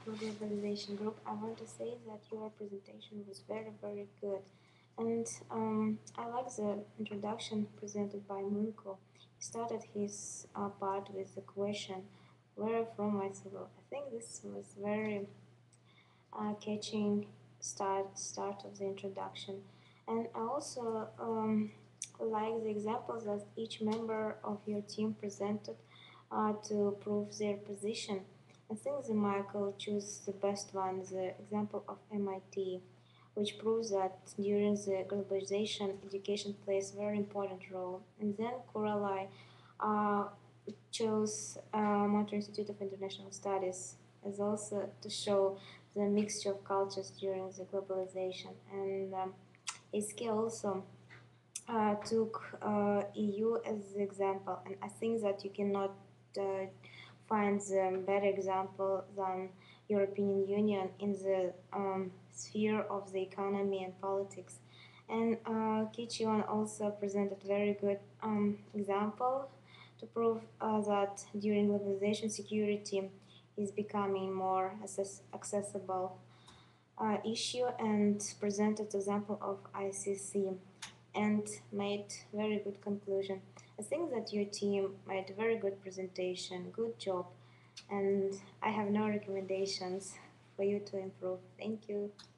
Globalization Group. I want to say that your presentation was very, very good. And I like the introduction presented by Munko. He started his part with the question, where from myself. I think this was very catching start of the introduction. And I also like the examples that each member of your team presented to prove their position. I think the Michael chose the best one, the example of MIT, which proves that during the globalization, education plays a very important role. And then Coralie uh, chose Montreal Institute of International Studies as also to show the mixture of cultures during the globalization. And ISKI also took EU as the example, and I think that you cannot uh, find a better example than European Union in the sphere of the economy and politics. And Kichion also presented very good example to prove that during globalization, security is becoming more accessible issue and presented example of ICC and made very good conclusion. I think that your team made a very good presentation, good job, and I have no recommendations for you to improve. Thank you.